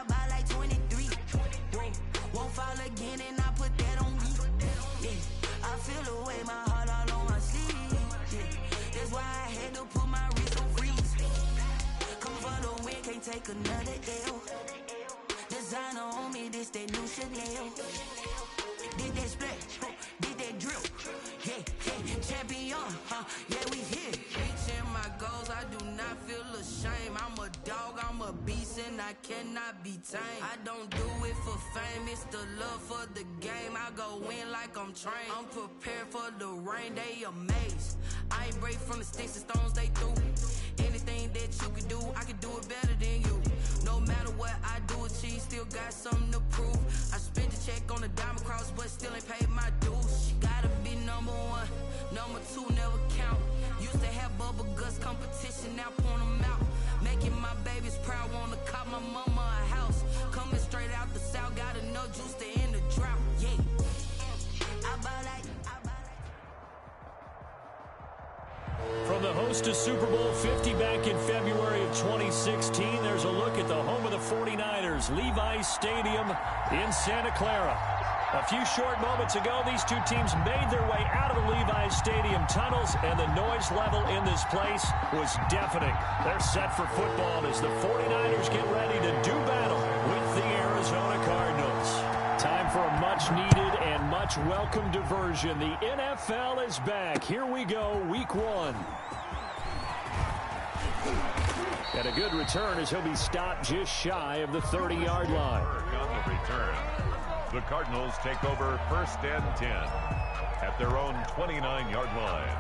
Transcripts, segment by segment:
buy like 23. Won't fall again and I put that on me. Yeah, I feel the way, my heart all on my sleeve. Yeah, that's why I had to put my wrist on freeze. Come for the win, can't take another L. Designer on me, this that new Chanel. Did that splash, did that drip. Yeah, champion, yeah, we here. Reaching my goals, I do not feel ashamed. I'm a dog, I'm a beast, and I cannot be tamed. I don't do it for fame, it's the love for the game. I go in like I'm trained. I'm prepared for the rain, they amazed. I ain't break from the sticks and stones they threw. Anything that you can do, I can do it better than you. No matter what I do, achieve, still got something to prove. I spent the check on the diamond cross, but still ain't paid my dues. She gotta be number one, number two never count. Used to have bubble guts competition, now point them out. Making my babies proud, wanna cop my mama a house. Coming straight out the south, got enough juice to end the drought. Yeah, I buy like. From the host to Super Bowl 50 back in February of 2016, there's a look at the home of the 49ers, Levi's Stadium in Santa Clara. A few short moments ago, these two teams made their way out of the Levi's Stadium tunnels, and the noise level in this place was deafening. They're set for football as the 49ers get ready to do battle with the Arizona Cardinals. Time for a much-needed and much-welcome diversion. The NFL is back. Here we go, Week 1. And a good return as he'll be stopped just shy of the 30-yard line. On the return, the Cardinals take over 1st and 10 at their own 29-yard line.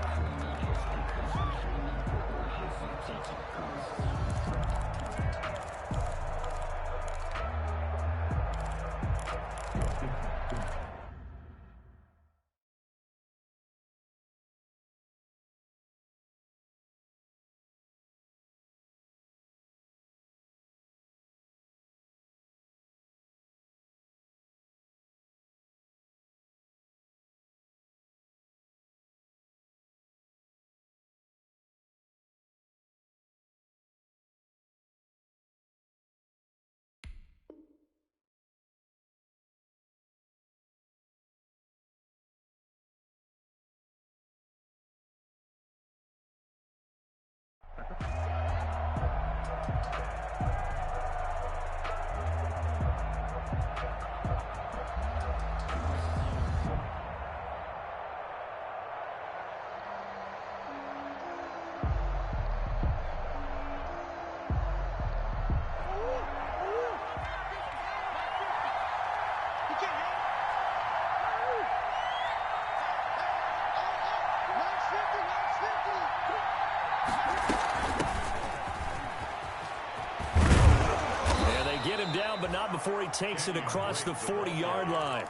Down, but not before he takes it across the 40-yard line.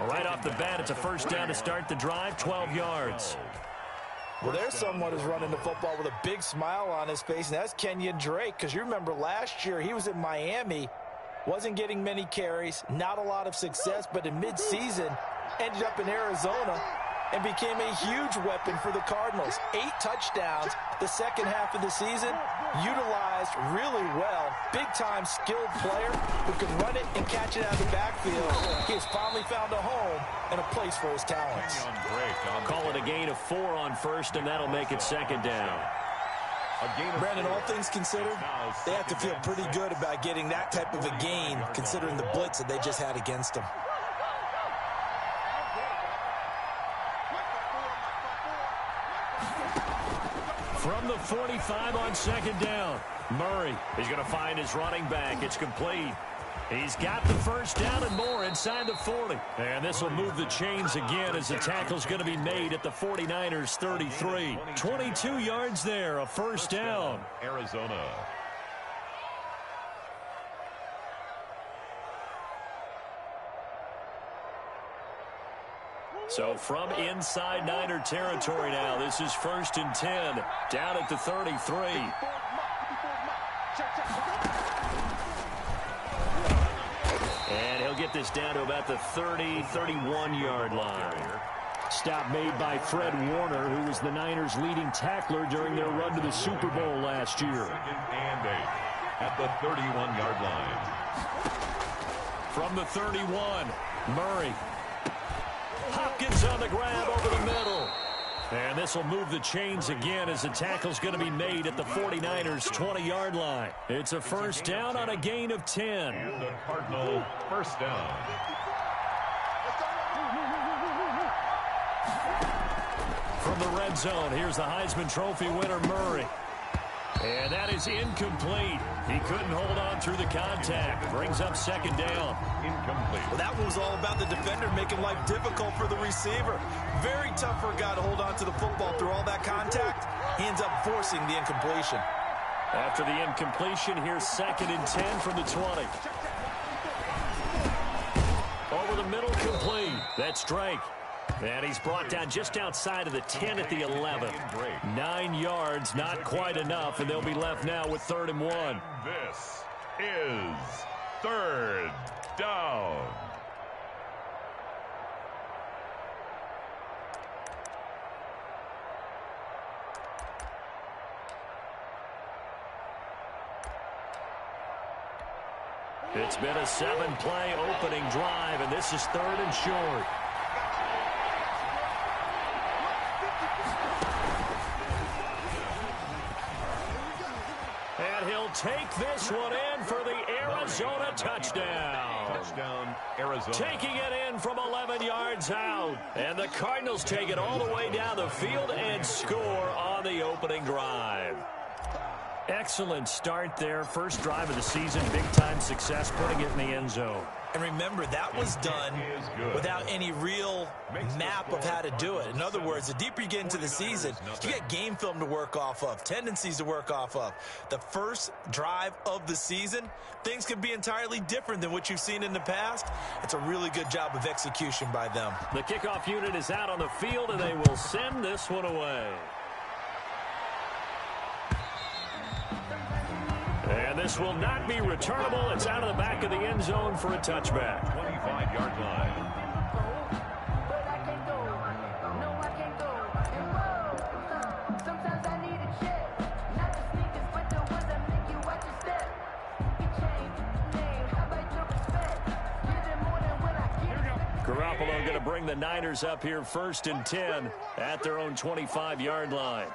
Right off the bat, it's a first down to start the drive, 12 yards. Well, there's someone who's running the football with a big smile on his face, and that's Kenyon Drake, because you remember last year he was in Miami, wasn't getting many carries, not a lot of success, but in midseason ended up in Arizona and became a huge weapon for the Cardinals. 8 touchdowns the second half of the season, utilized really well. Big-time skilled player who can run it and catch it out of the backfield. He has finally found a home and a place for his talents. Call it a gain of 4 on first, and that'll make it second down. Brandon, all things considered, they have to feel pretty good about getting that type of a gain, considering the blitz that they just had against them. From the 45 on second down, Murray is going to find his running back. It's complete. He's got the first down and more inside the 40. And this will move the chains again as the tackle's going to be made at the 49ers 33. 22 yards there, a first down. Arizona. So from inside Niner territory now, this is 1st and 10, down at the 33. And he'll get this down to about the 30, 31-yard line. Stop made by Fred Warner, who was the Niners' leading tackler during their run to the Super Bowl last year. 2nd and 8. at the 31-yard line. From the 31, Murray. Hopkins on the grab over the middle. And this will move the chains again as the tackle's going to be made at the 49ers' 20-yard line. It's a first down on a gain of 10. And the Cardinal first down. From the red zone, here's the Heisman Trophy winner, Murray. And that is incomplete. He couldn't hold on through the contact. Brings up second down. Incomplete. Well, that one was all about the defender making life difficult for the receiver. Very tough for a guy to hold on to the football through all that contact. He ends up forcing the incompletion. After the incompletion, here's second and 10 from the 20. Over the middle, complete. That's Drake. And he's brought down just outside of the 10 at the 11. 9 yards, not quite enough, and they'll be left now with 3rd and 1. This is 3rd down. It's been a 7-play opening drive, and this is 3rd and short. And he'll take this one in for the Arizona touchdown. Touchdown, Arizona. Taking it in from 11 yards out. And the Cardinals take it all the way down the field and score on the opening drive. Excellent start there. First drive of the season. Big-time success, putting it in the end zone. And remember, that was done without any real map of how to do it. In other words, the deeper you get into the season, you get game film to work off of, tendencies to work off of. The first drive of the season, things can be entirely different than what you've seen in the past. It's a really good job of execution by them. The kickoff unit is out on the field, and they will send this one away. And this will not be returnable. It's out of the back of the end zone for a touchback. 25-yard line. Garoppolo going to bring the Niners up here 1st and 10 at their own 25-yard line.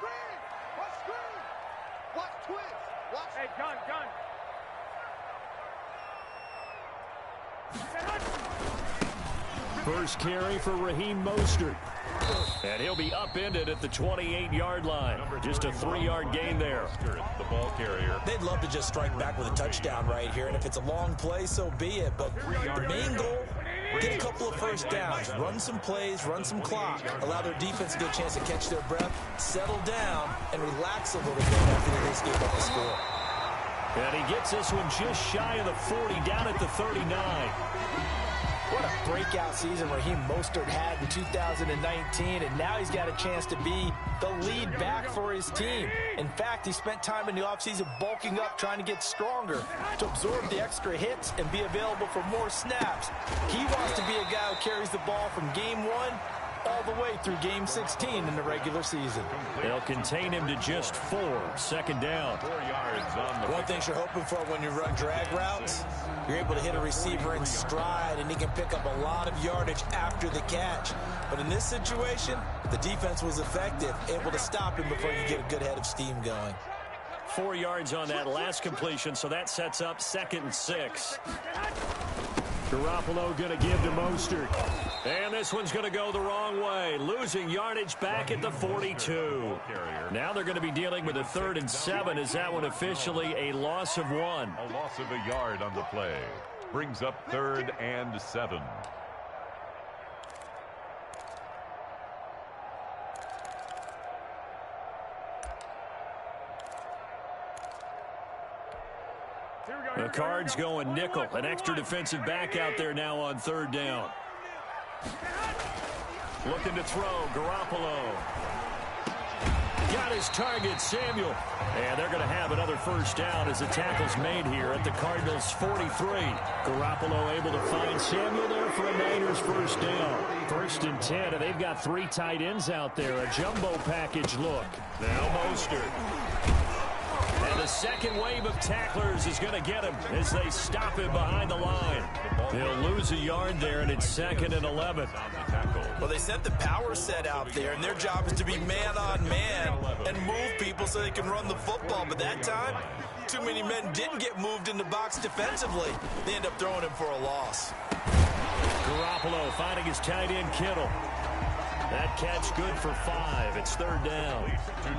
First carry for Raheem Mostert. And he'll be upended at the 28-yard line. Just a 3-yard gain there. The ball carrier. They'd love to just strike back with a touchdown right here, and if it's a long play, so be it. But the main goal, get a couple of first downs, run some plays, run some clock, allow their defense to get a chance to catch their breath, settle down, and relax a little bit after they just gave up a score. And he gets this one just shy of the 40, down at the 39. What a breakout season Raheem Mostert had in 2019, and now he's got a chance to be the lead back for his team. In fact, he spent time in the offseason bulking up, trying to get stronger, to absorb the extra hits and be available for more snaps. He wants to be a guy who carries the ball from game 1 all the way through game 16 in the regular season. They'll contain him to just 4. 2nd down. 4 yards on the... One thing you're hoping for when you run drag routes, you're able to hit a receiver in stride, and he can pick up a lot of yardage after the catch. But in this situation, the defense was effective, able to stop him before you get a good head of steam going. 4 yards on that last completion, so that sets up 2nd and 6. Garoppolo going to give to Mostert. And this one's going to go the wrong way. Losing yardage back at the 42. Now they're going to be dealing with a 3rd and 7. Is that one officially a loss of 1? A loss of a yard on the play. Brings up 3rd and 7. The Cards going nickel. An extra defensive back out there now on 3rd down. Looking to throw. Garoppolo. Got his target, Samuel. And they're going to have another first down as the tackle's made here at the Cardinals' 43. Garoppolo able to find Samuel there for a Niners first down. 1st and 10, and they've got 3 tight ends out there. A jumbo package look. Now Mostert. And the The second wave of tacklers is going to get him as they stop him behind the line. He'll lose a yard there, and it's 2nd and 11. Well, they sent the power set out there, and their job is to be man-on-man and move people so they can run the football. But that time, too many men didn't get moved in the box defensively. They end up throwing him for a loss. Garoppolo finding his tight end Kittle. That catch good for 5. It's 3rd down.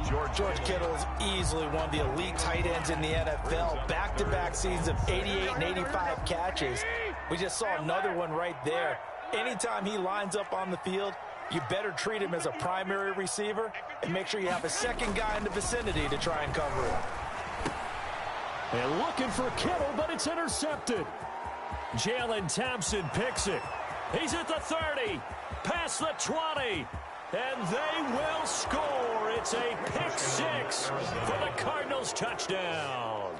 George Kittle is easily one of the elite tight ends in the NFL. Back-to-back seasons of 88 and 85 catches. We just saw another one right there. Anytime he lines up on the field, you better treat him as a primary receiver and make sure you have a second guy in the vicinity to try and cover him. And looking for Kittle, but it's intercepted. Jalen Thompson picks it. He's at the 30, past the 20, and they will score. It's a pick 6 for the Cardinals touchdown.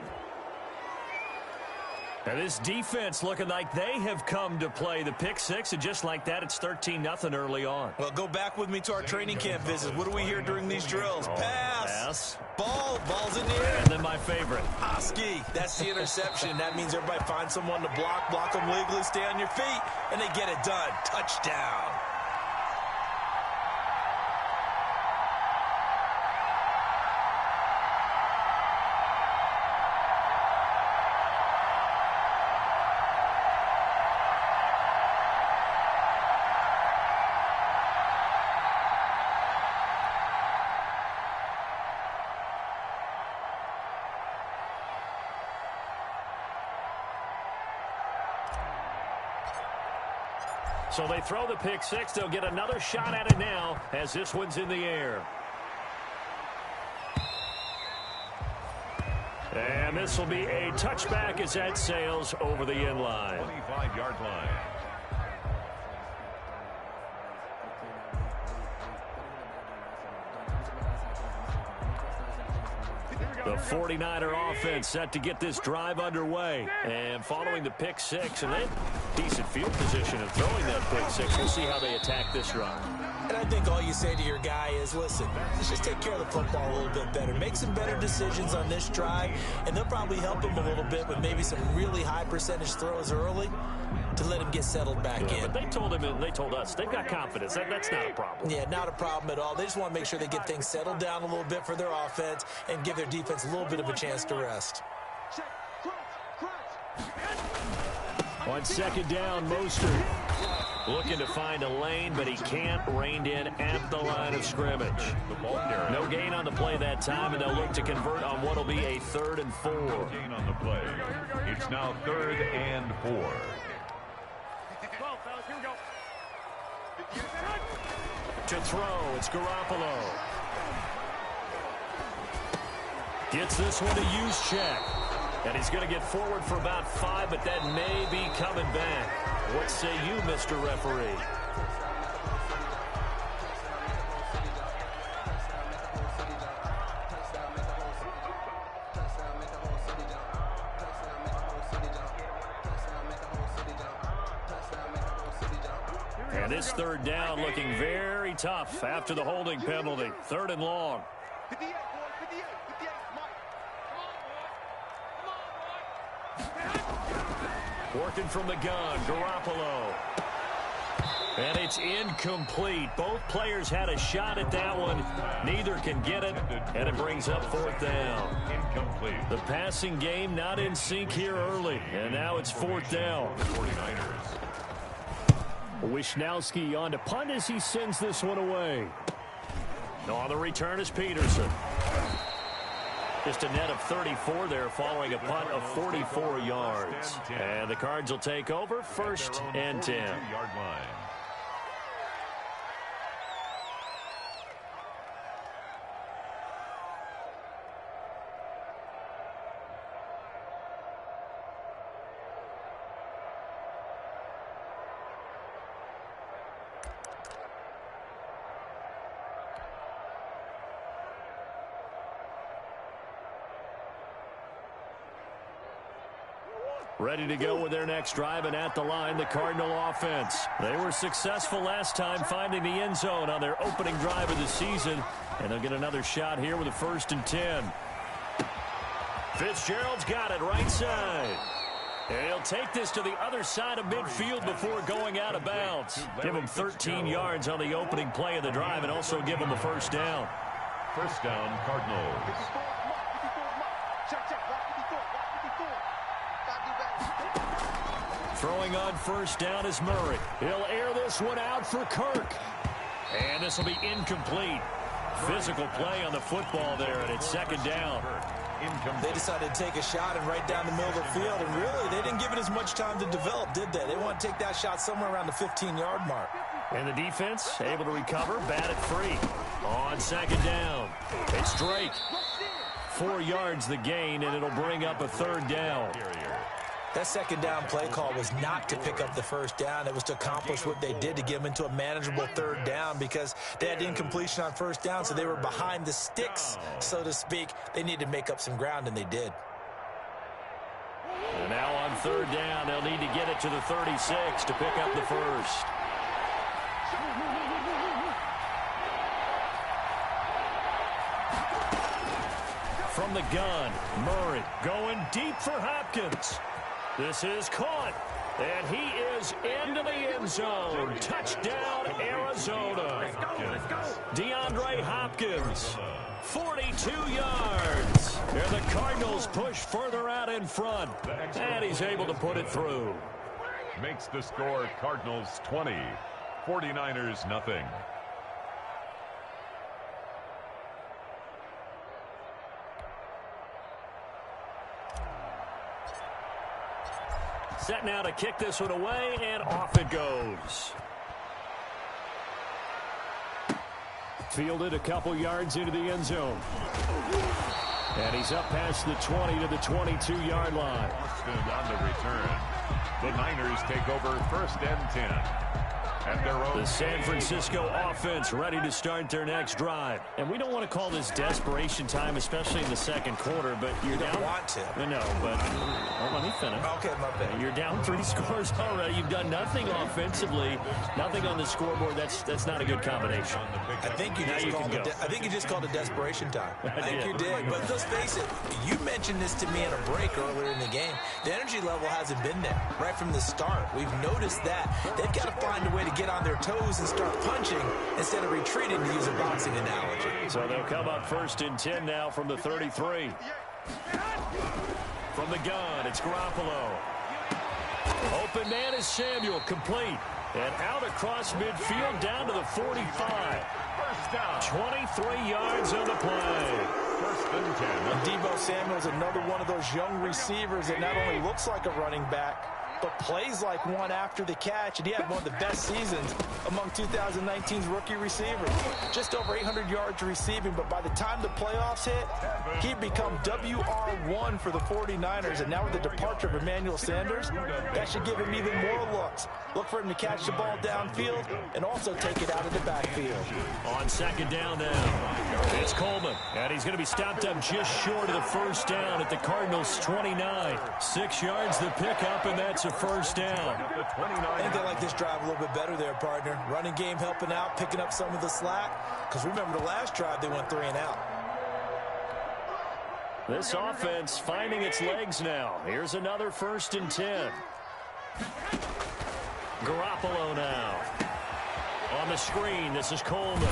And this defense looking like they have come to play the pick 6, and just like that, it's 13-0 early on. Well, go back with me to our training camp visits. What do we hear during these drills? Pass. Ball's in the air. And then my favorite. Ski. That's the interception. That means everybody finds someone to block them legally, stay on your feet, and they get it done. Touchdown. So they throw the pick 6. They'll get another shot at it now as this one's in the air. And this will be a touchback as that sails over the end line. 25-yard line. The 49er offense set to get this drive underway. And following the pick 6, and they decent field position of throwing that pick 6. We'll see how they attack this drive. And I think all you say to your guy is, listen, let's just take care of the football a little bit better. Make some better decisions on this drive, and they'll probably help him a little bit with maybe some really high percentage throws early to let him get settled back in. But they told him and they told us they've got confidence. That's not a problem. Yeah, not a problem at all. They just want to make sure they get things settled down a little bit for their offense and give their defense a little bit of a chance to rest. On 2nd down, Mostert looking to find a lane, but he can't. Reined in at the line of scrimmage. No gain on the play that time, and they'll look to convert on what will be a 3rd and 4. No gain on the play. It's now 3rd and 4. To throw, it's Garoppolo. Gets this one to use check. And he's going to get forward for about 5, but that may be coming back. What say you, Mr. Referee? And this 3rd down looking very tough after the holding penalty. 3rd and long. Working from the gun, Garoppolo. And it's incomplete. Both players had a shot at that one. Neither can get it, and it brings up 4th down. Incomplete. The passing game not in sync here early, and now it's 4th down. 49ers. Wisnowski on to punt as he sends this one away. On the return is Peterson. Just a net of 34 there following a punt of 44 yards. And the Cards will take over 1st and 10. 42-yard line. Ready to go with their next drive, and at the line, the Cardinal offense. They were successful last time finding the end zone on their opening drive of the season, and they'll get another shot here with a 1st and 10. Fitzgerald's got it right side. And he'll take this to the other side of midfield before going out of bounds. Give him 13 yards on the opening play of the drive and also give him a first down. First down, Cardinals. Throwing on first down is Murray. He'll air this one out for Kirk. And this will be incomplete. Physical play on the football there, and it's second down. They decided to take a shot and right down the middle of the field, and really, they didn't give it as much time to develop, did they? They want to take that shot somewhere around the 15-yard mark. And the defense able to recover, bat it free. On second down, it's Drake. 4 yards the gain, and it'll bring up a third down. That second down play call was not to pick up the first down. It was to accomplish what they did to get them into a manageable third down because they had incompletion on first down, so they were behind the sticks, so to speak. They needed to make up some ground, and they did. And now on third down, they'll need to get it to the 36 to pick up the first. From the gun, Murray going deep for Hopkins. This is caught, and he is into the end zone. Touchdown, Arizona. DeAndre Hopkins, 42 yards. And the Cardinals push further out in front, and he's able to put it through. Makes the score Cardinals 20, 49ers nothing. Set now to kick this one away, and off it goes. Fielded a couple yards into the end zone. And he's up past the 20 to the 22-yard line. Boston on the return. The Niners take over first and 10. At their own. The San Francisco offense ready to start their next drive. And we don't want to call this desperation time, especially in the second quarter, but you're down. You don't want to. No, but let me finish. Okay, my bad. You're down 3 scores already. You've done nothing offensively, nothing on the scoreboard. That's not a good combination. I think you just called it desperation time. I think you did. But let's face it, you mentioned this to me in a break earlier in the game. The energy level hasn't been there right from the start. We've noticed that. They've got to find a way to get on their toes and start punching instead of retreating, to use a boxing analogy. So they'll come up first and 10 now from the 33. From the gun, it's Garoppolo. Open man is Samuel, complete. And out across midfield down to the 45. First down. 23 yards on the play. First and 10. And Deebo Samuel's another one of those young receivers that not only looks like a running back, but plays like one after the catch, and he had one of the best seasons among 2019's rookie receivers. Just over 800 yards receiving, but by the time the playoffs hit, he'd become WR1 for the 49ers, and now with the departure of Emmanuel Sanders, that should give him even more looks. Look for him to catch the ball downfield and also take it out of the backfield. On second down now, it's Coleman, and he's going to be stopped up just short of the first down at the Cardinals' 29. 6 yards the pickup, and that's a first down. I think they like this drive a little bit better there, partner. Running game helping out, picking up some of the slack, because remember the last drive they went 3 and out. This offense finding its legs now. Here's another first and 10. Garoppolo now. On the screen, this is Coleman.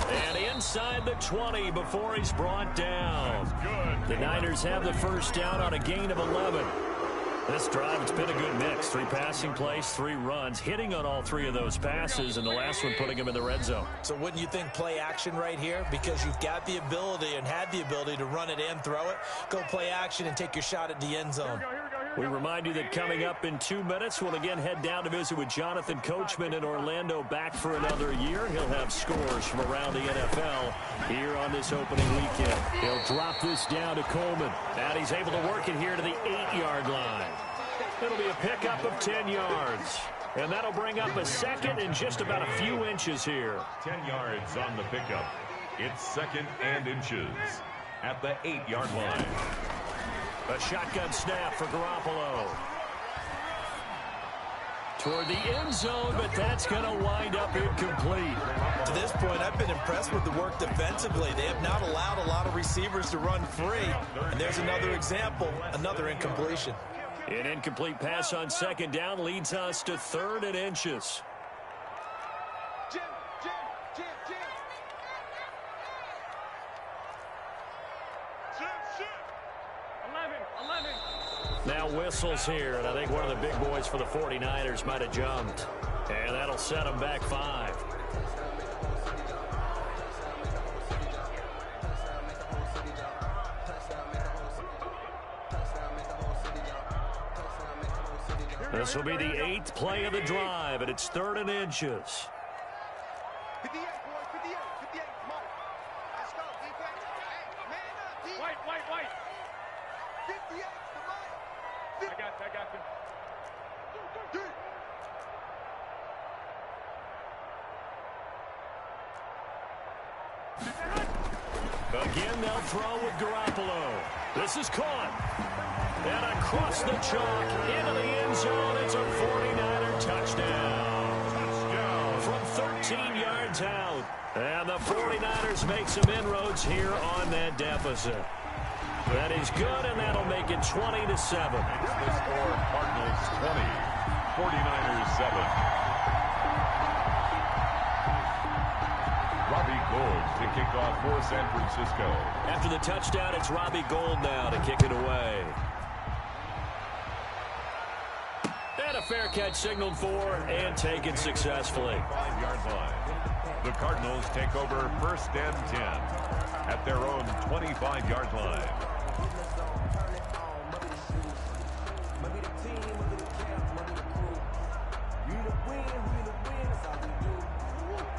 And inside the 20 before he's brought down. The Niners have the first down on a gain of 11. This drive, it's been a good mix. 3 passing plays, 3 runs, hitting on all 3 of those passes, and the last one putting him in the red zone. So wouldn't you think play action right here? Because you've got the ability and had the ability to run it and throw it. Go play action and take your shot at the end zone. We remind you that coming up in 2 minutes, we'll again head down to visit with Jonathan Coachman in Orlando, back for another year. He'll have scores from around the NFL here on this opening weekend. He'll drop this down to Coleman. And he's able to work it here to the 8-yard line. It'll be a pickup of 10 yards. And that'll bring up a second and just about a few inches here. 10 yards on the pickup. It's second and inches at the 8-yard line. A shotgun snap for Garoppolo. toward the end zone, but that's going to wind up incomplete. To this point, I've been impressed with the work defensively. They have not allowed a lot of receivers to run free. And there's another example, another incompletion. An incomplete pass on second down leads us to 3rd and inches. Jim. Sit. 11. Now whistles here, and I think one of the big boys for the 49ers might have jumped. And that'll set them back 5. This will be the 8th play of the drive, and it's 3rd and inches. 58, boy, 58, Mike. Let's go, defense. Hey, man up, defense. White. 58 to Mike. I got you. Again, they'll throw with Garoppolo. This is caught. And across the chalk, into the end zone, it's a 49er touchdown. From 13 yards out. And the 49ers make some inroads here on that deficit. That is good, and that'll make it 20-7. The score, Cardinals 20, 49ers 7. Robbie Gould to kick off for San Francisco. After the touchdown, it's Robbie Gould now to kick it away. And a fair catch signaled for and taken successfully. 5-yard line. The Cardinals take over 1st and 10 at their own 25-yard line.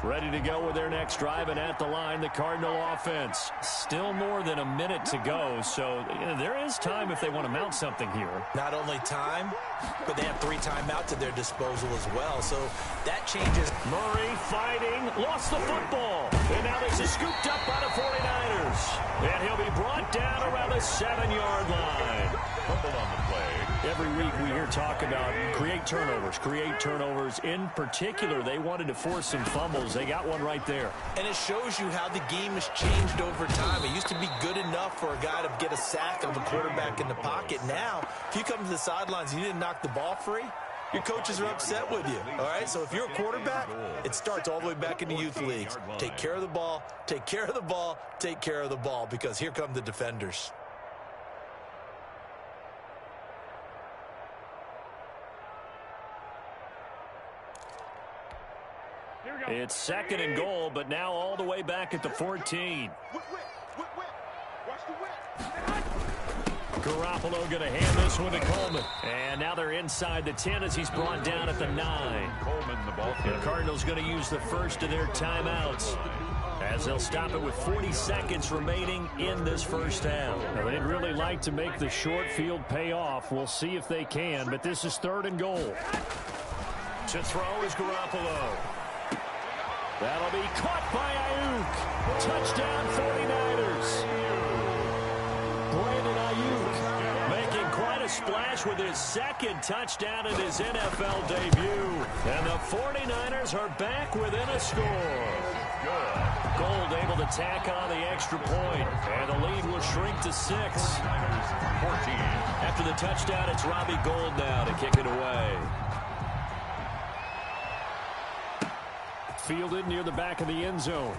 Ready to go with their next drive, and at the line, the Cardinal offense. Still more than a minute to go, so there is time if they want to mount something here. Not only time, but they have 3 timeouts at their disposal as well, so that changes. Murray fighting, lost the football, and now this is scooped up by the 49ers. And he'll be brought down around the 7-yard line. Fumble on the play. Every week we hear talk about create turnovers. In particular, they wanted to force some fumbles. They got one right there. And it shows you how the game has changed over time. It used to be good enough for a guy to get a sack of a quarterback in the pocket. Now, if you come to the sidelines and you didn't knock the ball free, your coaches are upset with you. All right, so if you're a quarterback, it starts all the way back in the youth leagues. Take care of the ball, take care of the ball, take care of the ball, because here come the defenders. It's 2nd and goal, but now all the way back at the 14. Watch the whip. Garoppolo going to hand this one to Coleman. And now they're inside the 10 as he's brought down at the 9. Coleman, the ball. The Cardinals going to use the first of their timeouts as they'll stop it with 40 seconds remaining in this first half. Now, they'd really like to make the short field pay off. We'll see if they can, but this is 3rd and goal. To throw is Garoppolo. That'll be caught by Ayuk. Touchdown 49ers. Brandon Ayuk making quite a splash with his 2nd touchdown in his NFL debut. And the 49ers are back within a score. Gould able to tack on the extra point, and the lead will shrink to 6. 14. After the touchdown, it's Robbie Gould now to kick it away. Fielded near the back of the end zone.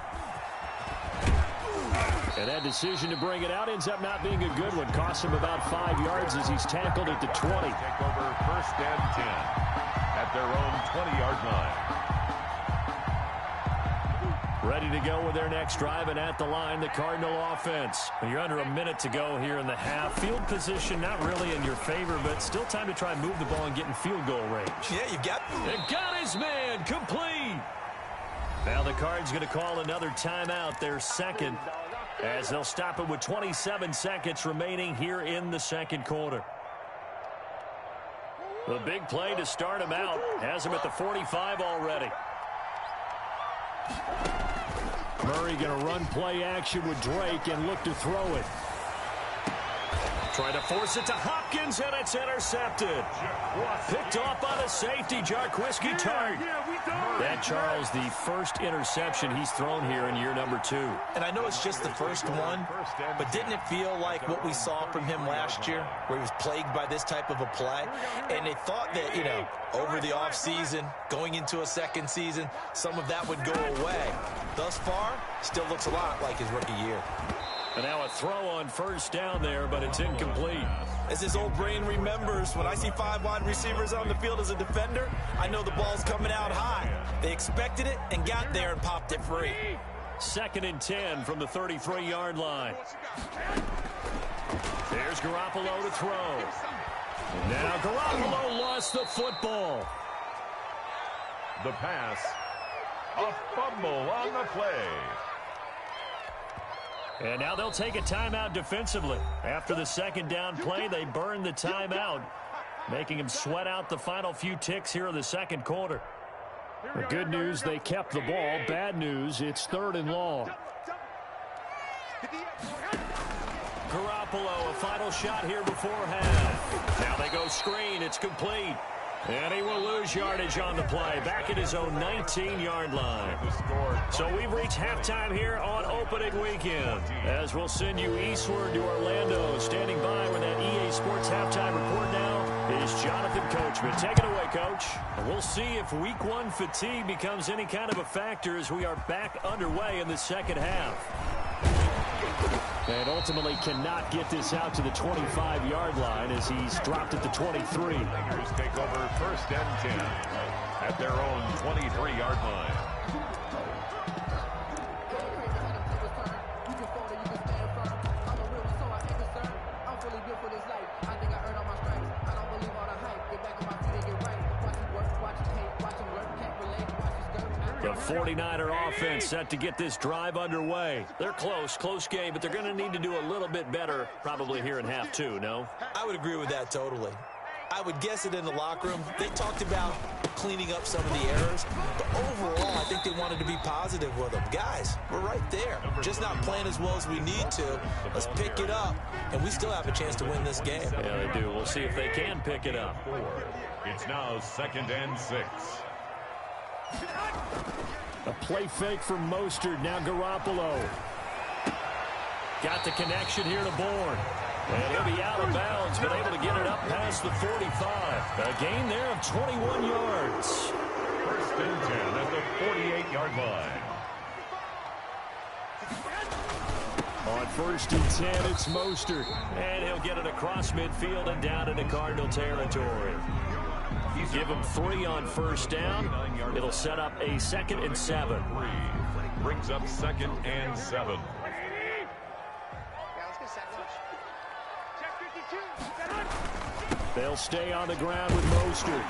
And that decision to bring it out ends up not being a good one. Costs him about 5 yards as he's tackled at the 20. Take over 1st and 10 at their own 20-yard line. Ready to go with their next drive, and at the line, the Cardinal offense. You're under a minute to go here in the half. Field position not really in your favor, but still time to try and move the ball and get in field goal range. Yeah, you got. And got his man complete. Now the Cards going to call another timeout, their 2nd, as they'll stop it with 27 seconds remaining here in the 2nd quarter. The big play to start him out has him at the 45 already. Murray going to run play action with Drake and look to throw it. Trying to force it to Hopkins, and it's intercepted. Picked off by the safety, Jarquiski Tart. That, Charles, the first interception he's thrown here in year number 2. And I know it's just the first one, but didn't it feel like what we saw from him last year, where he was plagued by this type of a play? And they thought that, you know, over the offseason, going into a second season, some of that would go away. Thus far, still looks a lot like his rookie year. And now a throw on first down there, but it's incomplete. As his old brain remembers, when I see 5 wide receivers on the field as a defender, I know the ball's coming out high. They expected it and got there and popped it free. 2nd and 10 from the 33-yard line. There's Garoppolo to throw. Now Garoppolo lost the football. The pass. A fumble on the play. And now they'll take a timeout defensively. After the second down play, they burn the timeout, making him sweat out the final few ticks here in the second quarter. The good news, they kept the ball. Bad news, it's 3rd and long. Garoppolo, a final shot here before half. Now they go screen. It's complete. And he will lose yardage on the play, back at his own 19-yard line. So we've reached halftime here on opening weekend, as we'll send you eastward to Orlando. Standing by with that EA Sports halftime report now is Jonathan Coachman. Take it away, Coach. We'll see if Week 1 fatigue becomes any kind of a factor as we are back underway in the second half. And ultimately cannot get this out to the 25-yard line as he's dropped at the 23. Lakers take over 1st and 10 at their own 23-yard line. The 49er offense set to get this drive underway. They're close game, but they're going to need to do a little bit better probably here in half 2, no? I would agree with that totally. I would guess it in the locker room. They talked about cleaning up some of the errors, but overall, I think they wanted to be positive with them. Guys, we're right there. Just not playing as well as we need to. Let's pick it up, and we still have a chance to win this game. Yeah, they do. We'll see if they can pick it up. It's now 2nd and 6. A play fake from Mostert. Now Garoppolo. Got the connection here to Bourne. And he'll be out of bounds, but able to get it up past the 45. A gain there of 21 yards. 1st and 10 at the 48-yard line. On 1st and 10, it's Mostert. And he'll get it across midfield and down into Cardinal territory. Give him 3 on 1st down. It'll set up a 2nd and 7. Brings up 2nd and 7. They'll stay on the ground with Mostert.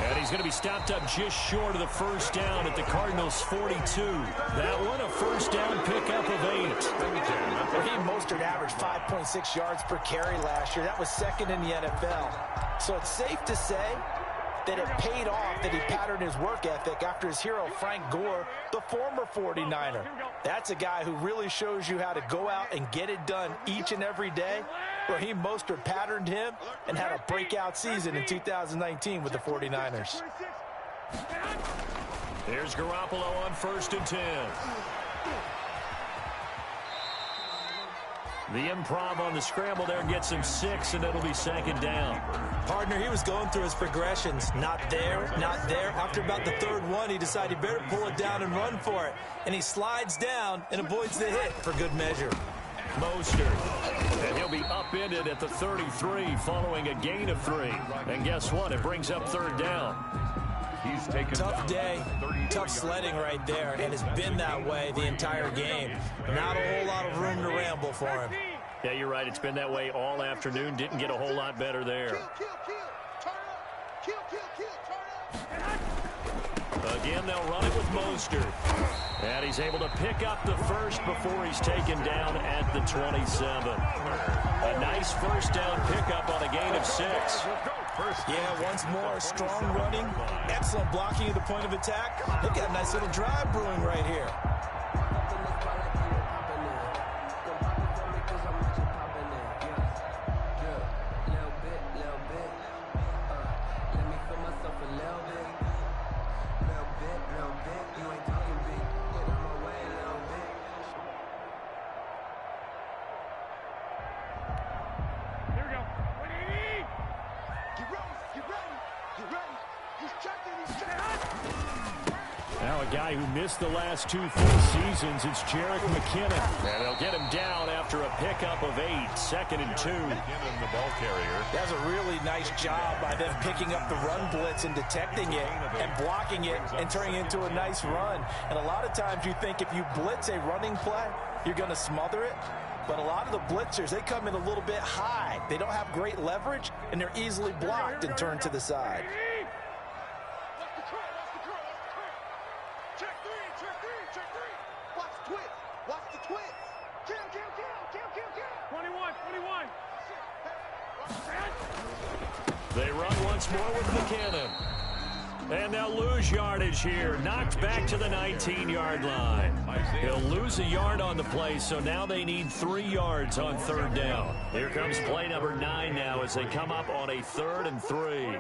And he's going to be stopped up just short of the 1st down at the Cardinals' 42. That one, a 1st down pickup of 8. Raheem Mostert averaged 5.6 yards per carry last year. That was 2nd in the NFL. So it's safe to say that it paid off that he patterned his work ethic after his hero, Frank Gore, the former 49er. That's a guy who really shows you how to go out and get it done each and every day. Raheem Mostert patterned him and had a breakout season in 2019 with the 49ers. There's Garoppolo on 1st and 10. The improv on the scramble there gets him 6, and it'll be 2nd down. Partner, he was going through his progressions. Not there, not there. After about the 3rd one, he decided better pull it down and run for it. And he slides down and avoids the hit for good measure. Mostert. And he'll be upended at the 33 following a gain of 3. And guess what? It brings up 3rd down. He's taken tough day, tough sledding right there, and it's been that way the entire game. Not a whole lot of room to ramble for him. Yeah, you're right. It's been that way all afternoon. Didn't get a whole lot better there. Again, they'll run it with Mostert. And he's able to pick up the 1st before he's taken down at the 27. A nice 1st down pickup on a gain of 6. Yeah, once more, strong running, excellent blocking at the point of attack. They've got a nice little drive brewing right here. Now a guy who missed the last 2 full seasons, it's Jerick McKinnon. And they'll get him down after a pickup of 8, 2nd and 2. McKinnon, the ball carrier. That's a really nice job by them picking up the run blitz and detecting it and blocking it and turning it into a nice run. And a lot of times you think if you blitz a running play, you're going to smother it. But a lot of the blitzers, they come in a little bit high. They don't have great leverage, and they're easily blocked and turned to the side. They run once more with McKinnon. And they'll lose yardage here. Knocked back to the 19-yard line. He'll lose a yard on the play, so now they need 3 yards on 3rd down. Here comes play number 9 now as they come up on a 3rd and 3.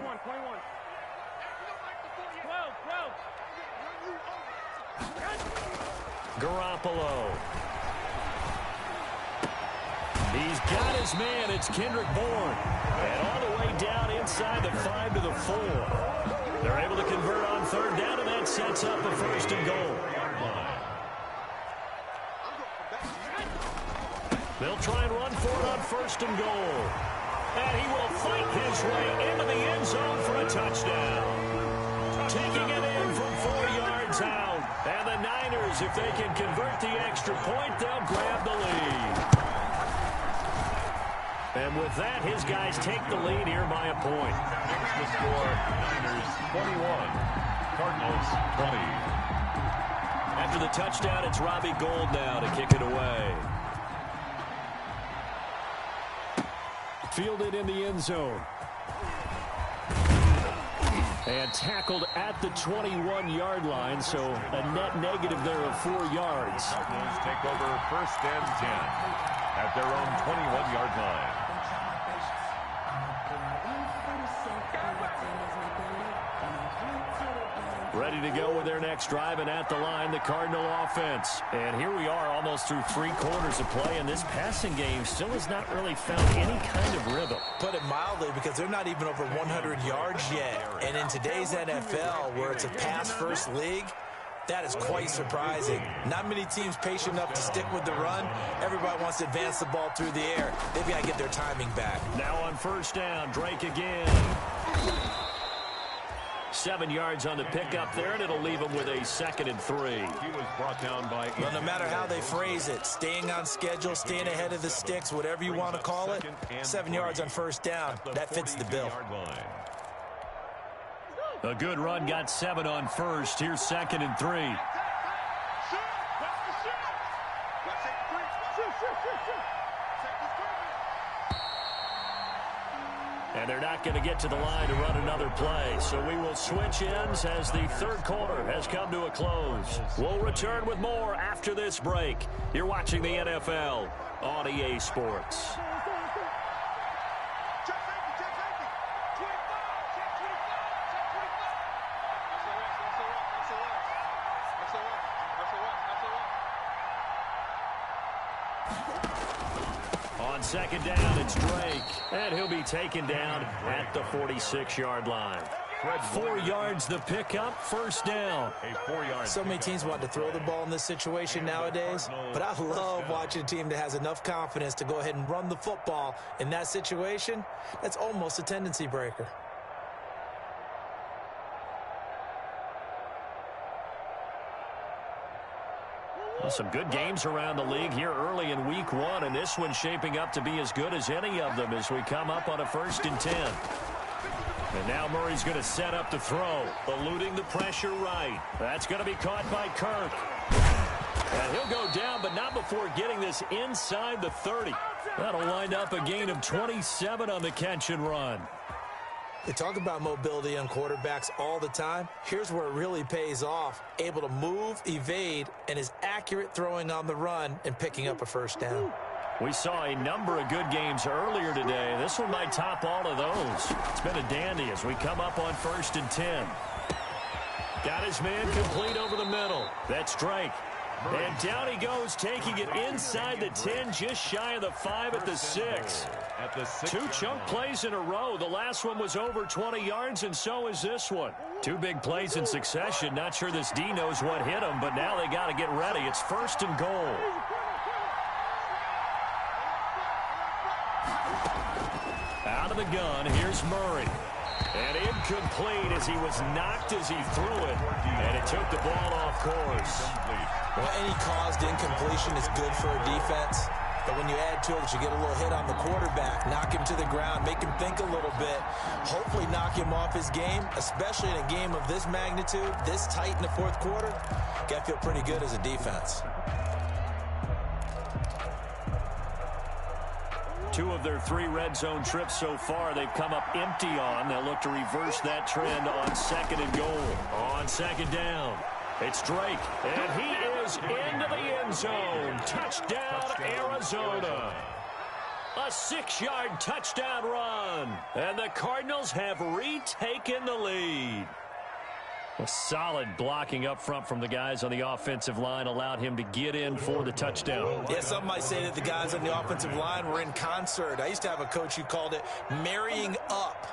Garoppolo. He's got his man. It's Kendrick Bourne. And all the way down inside the 5 to the 4. They're able to convert on 3rd down, and that sets up a 1st and goal. They'll try and run for it on 1st and goal. And he will fight his way into the end zone for a touchdown. Taking it in from 4 yards out. And the Niners, if they can convert the extra point, they'll grab the lead. And with that, his guys take the lead here by a point. Here's the score, Niners 21, Cardinals 20. After the touchdown, it's Robbie Gould now to kick it away. Fielded in the end zone. And tackled at the 21-yard line, so a net negative there of 4 yards. Cardinals take over 1st and 10 at their own 21-yard line. Ready to go with their next drive, and at the line, the Cardinal offense. And here we are almost through 3 quarters of play, and this passing game still has not really found any kind of rhythm. Put it mildly, because they're not even over 100 yards yet. And in today's NFL, where it's a pass-first league, that is quite surprising. Not many teams patient enough to stick with the run. Everybody wants to advance the ball through the air. They've got to get their timing back. Now on 1st down, Drake again. 7 yards on the pickup there, and it'll leave him with a 2nd and 3. He was brought down by... Well, no matter how they phrase it, staying on schedule, staying ahead of the sticks, whatever you want to call it, 7 yards on 1st down, that fits the bill. A good run, got 7 on 1st. Here's 2nd and 3. And they're not going to get to the line to run another play. So we will switch ends as the 3rd quarter has come to a close. We'll return with more after this break. You're watching the NFL on EA Sports. On 2nd down, it's Drake, and he'll be taken down at the 46-yard line. 4 yards the pickup, 1st down. So many teams want to throw the ball in this situation nowadays, but I love watching a team that has enough confidence to go ahead and run the football in that situation. That's almost a tendency breaker. Well, some good games around the league here early in week 1, and this one's shaping up to be as good as any of them as we come up on a 1st and 10. And now Murray's going to set up the throw, eluding the pressure right. That's going to be caught by Kirk. And he'll go down, but not before getting this inside the 30. That'll wind up a gain of 27 on the catch and run. They talk about mobility on quarterbacks all the time. Here's where it really pays off. Able to move, evade, and is accurate throwing on the run and picking up a 1st down. We saw a number of good games earlier today. This one might top all of those. It's been a dandy as we come up on 1st and 10. Got his man complete over the middle. That's Drake. And down he goes, taking it inside the 10, just shy of the 5 at the 6. Two chunk plays in a row. The last one was over 20 yards, and so is this one. Two big plays in succession. Not sure this D knows what hit him, but now they got to get ready. It's 1st and goal. Out of the gun, here's Murray. And incomplete as he was knocked as he threw it. And it took the ball off course. Well, any caused incompletion is good for a defense. But when you add to it, you get a little hit on the quarterback, knock him to the ground, make him think a little bit, hopefully knock him off his game, especially in a game of this magnitude, this tight in the fourth quarter. Got to feel pretty good as a defense. Two of their 3 red zone trips so far, they've come up empty on. They'll look to reverse that trend on 2nd and goal. On 2nd down, it's Drake, and he is into the end zone. Touchdown, Arizona. A 6-yard touchdown run, and the Cardinals have retaken the lead. A solid blocking up front from the guys on the offensive line allowed him to get in for the touchdown. Yeah, some might say that the guys on the offensive line were in concert. I used to have a coach who called it marrying up,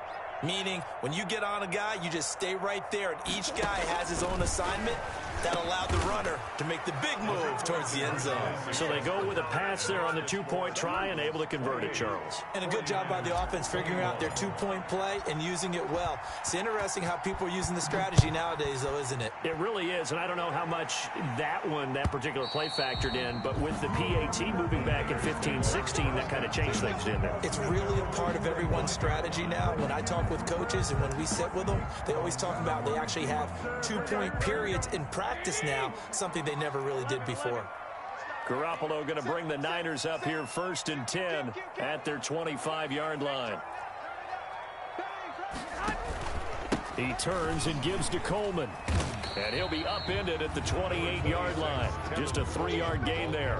meaning when you get on a guy, you just stay right there, and each guy has his own assignment. That allowed the runner to make the big move towards the end zone. So they go with a pass there on the 2-point try and able to convert it, Charles. And a good job by the offense figuring out their 2-point play and using it well. It's interesting how people are using the strategy nowadays, though, isn't it? It really is, and I don't know how much that particular play factored in, but with the PAT moving back in 15-16, that kind of changed things, didn't it? It's really a part of everyone's strategy now. When I talk with coaches and when we sit with them, they always talk about they actually have 2-point periods in practice now, something they never really did before. Garoppolo going to bring the Niners up here 1st and 10 at their 25-yard line. He turns and gives to Coleman. And he'll be upended at the 28-yard line. Just a 3-yard gain there.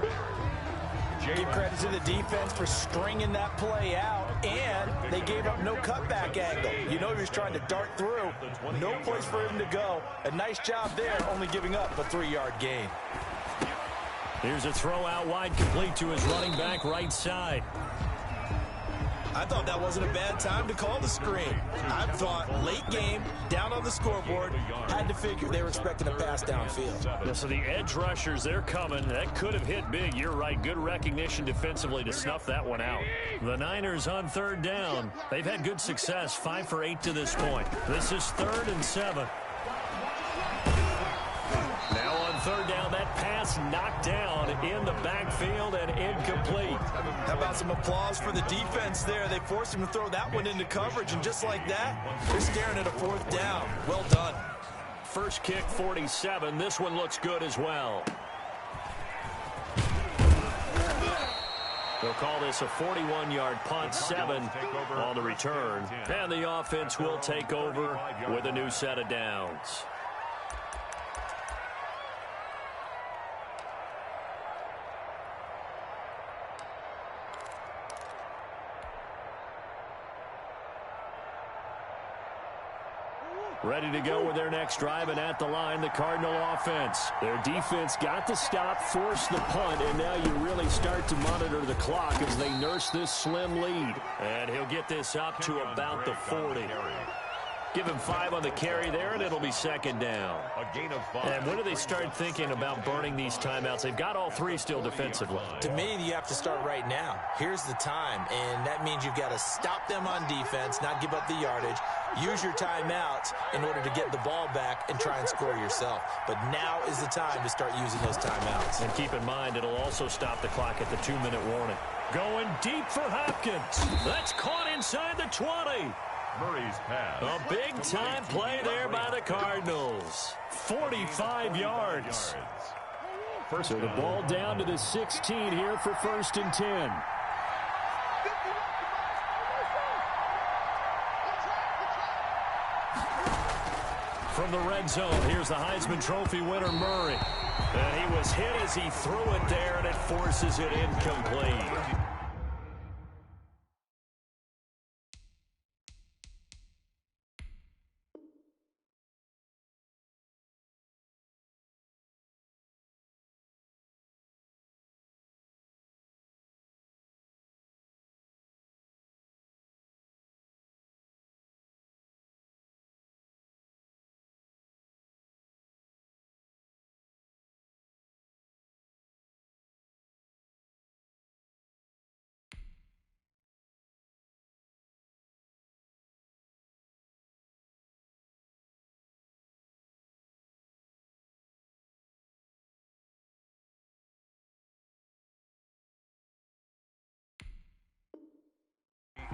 Give credit to the defense for stringing that play out, and they gave up no cutback angle. You know he was trying to dart through. No place for him to go. A nice job there, only giving up a 3-yard gain. Here's a throw out wide, complete to his running back right side. I thought that wasn't a bad time to call the screen. I thought late game, down on the scoreboard, had to figure they were expecting a pass downfield. Yeah, so the edge rushers, they're coming. That could have hit big. You're right. Good recognition defensively to snuff that one out. The Niners on 3rd down. They've had good success, 5 for 8 to this point. This is 3rd and 7. Now on 3rd down, that pass knocked down in the backfield and incomplete. How about some applause for the defense there? They forced him to throw that one into coverage, and just like that, they're staring at a 4th down. Well done. First kick, 47. This one looks good as well. They'll call this a 41-yard punt, 7 on the return. And the offense will take over with a new set of downs. Ready to go with their next drive, and at the line, the Cardinal offense. Their defense got the stop, forced the punt, and now you really start to monitor the clock as they nurse this slim lead. And he'll get this up to about the 40. Give him 5 on the carry there, and it'll be 2nd down. A gain of 5. And when do they start thinking about burning these timeouts? They've got all 3 still defensively. To me, you have to start right now. Here's the time, and that means you've got to stop them on defense, not give up the yardage, use your timeouts in order to get the ball back and try and score yourself. But now is the time to start using those timeouts. And keep in mind, it'll also stop the clock at the 2-minute warning. Going deep for Hopkins. That's caught inside the 20. Murray's pass. A big-time play there by the Cardinals. 45 yards. So the ball down to the 16 here for 1st and 10. from the red zone. Here's the Heisman Trophy winner, Murray. And he was hit as he threw it there, and it forces it incomplete.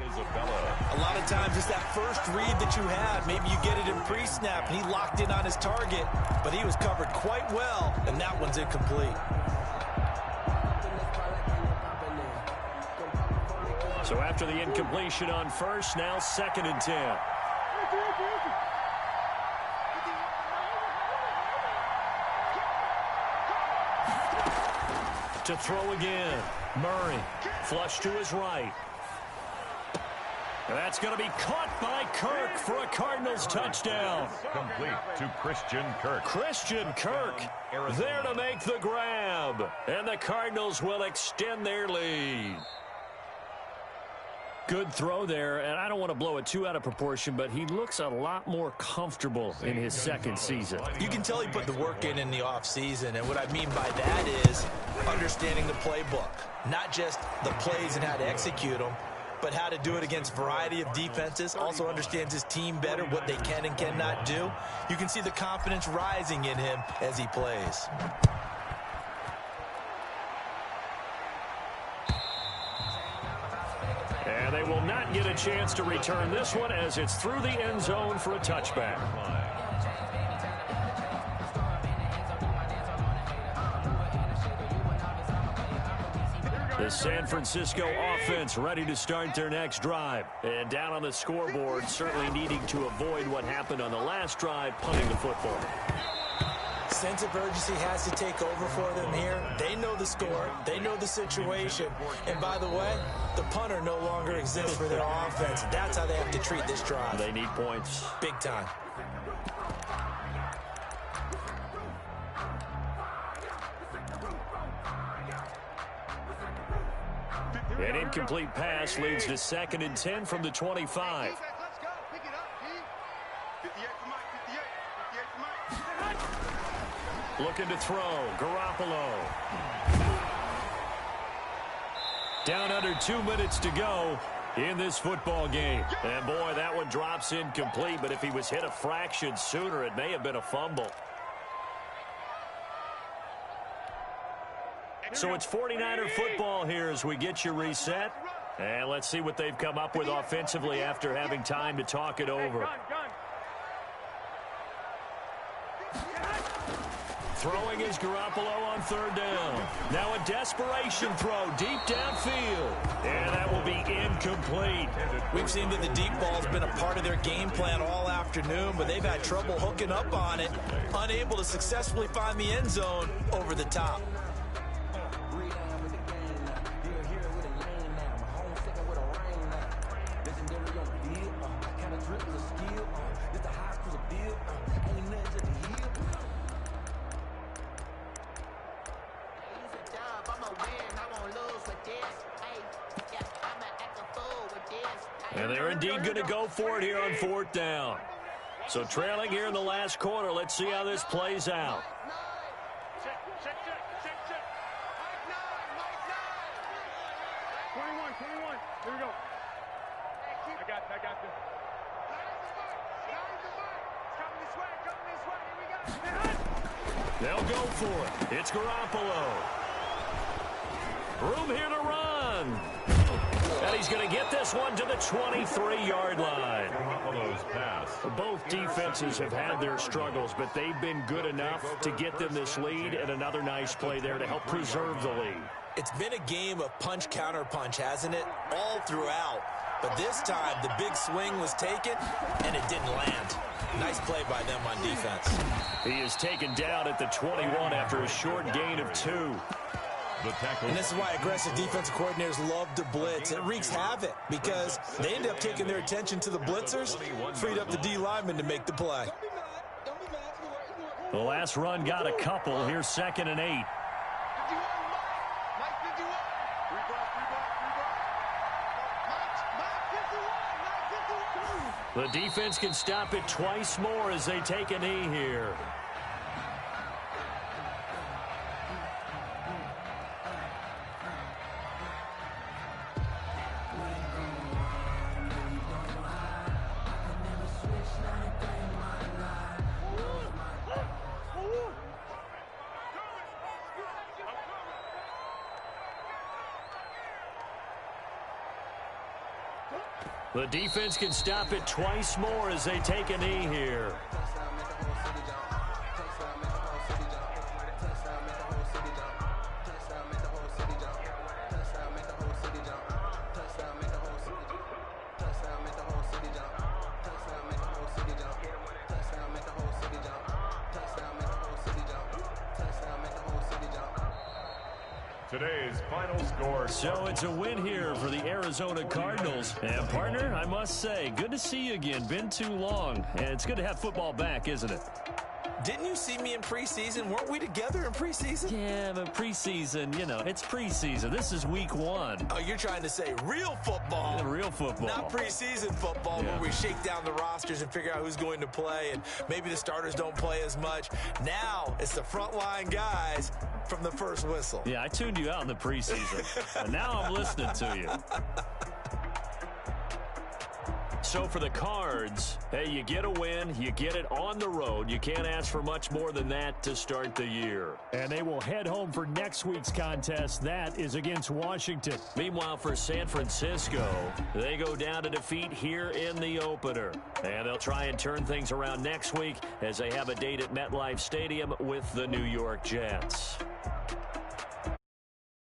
A lot of times it's that first read that you have. Maybe you get it in pre-snap, and he locked in on his target, but he was covered quite well, and that one's incomplete. So after the incompletion on first, now 2nd and 10. To throw again. Murray, flush to his right. And that's going to be caught by Kirk for a Cardinals touchdown. Complete to Christian Kirk. Christian Kirk there to make the grab. And the Cardinals will extend their lead. Good throw there, and I don't want to blow it too out of proportion, but he looks a lot more comfortable in his second season. You can tell he put the work in the offseason, and what I mean by that is understanding the playbook. Not just the plays and how to execute them, but how to do it against a variety of defenses. Also understands his team better, what they can and cannot do. You can see the confidence rising in him as he plays. And they will not get a chance to return this one as it's through the end zone for a touchback. The San Francisco offense ready to start their next drive. And down on the scoreboard, certainly needing to avoid what happened on the last drive, punting the football. Sense of urgency has to take over for them here. They know the score. They know the situation. And by the way, the punter no longer exists for their offense. That's how they have to treat this drive. They need points. Big time. An incomplete pass leads to 2nd and 10 from the 25. Let's go. Pick it up, P. 58 for Mike. 58 for Mike. Looking to throw. Garoppolo. Down under 2 minutes to go in this football game. And boy, that one drops incomplete, but if he was hit a fraction sooner, it may have been a fumble. So it's 49er football here as we get you reset. And let's see what they've come up with offensively after having time to talk it over. Throwing is Garoppolo on 3rd down. Now a desperation throw deep downfield. And that will be incomplete. We've seen that the deep ball's been a part of their game plan all afternoon, but they've had trouble hooking up on it, unable to successfully find the end zone over the top. And they're indeed going to go for it here on 4th down. So trailing here in the last quarter. Let's see how this plays out. Check. 21. Here we go. I got this. They'll go for it. It's Garoppolo. Room here to run. And he's going to get this one to the 23-yard line. Garoppolo's pass. Both defenses have had their struggles, but they've been good enough to get them this lead, and another nice play there to help preserve the lead. It's been a game of punch-counter-punch, hasn't it? All throughout. But this time, the big swing was taken, and it didn't land. Nice play by them on defense. He is taken down at the 21 after a short gain of 2. And this is why aggressive defensive coordinators love to blitz. It wreaks havoc because they end up taking their attention to the blitzers, freed up the D lineman to make the play. The last run got a couple. Here's 2nd and 8. The defense can stop it twice more as they take a knee here. The defense can stop it twice more as they take a knee here. Today's final score. So it's a win here for the Arizona Cardinals. And, partner, I must say, good to see you again. Been too long. And it's good to have football back, isn't it? Didn't you see me in preseason? Weren't we together in preseason? Yeah, but preseason, you know, it's preseason. This is week 1. Oh, you're trying to say real football. Yeah, real football. Not preseason football where we shake down the rosters and figure out who's going to play, and maybe the starters don't play as much. Now it's the frontline guys from the first whistle. Yeah, I tuned you out in the preseason. And now I'm listening to you. So for the Cards, hey, you get a win, you get it on the road. You can't ask for much more than that to start the year. And they will head home for next week's contest. That is against Washington. Meanwhile, for San Francisco, they go down to defeat here in the opener. And they'll try and turn things around next week as they have a date at MetLife Stadium with the New York Jets.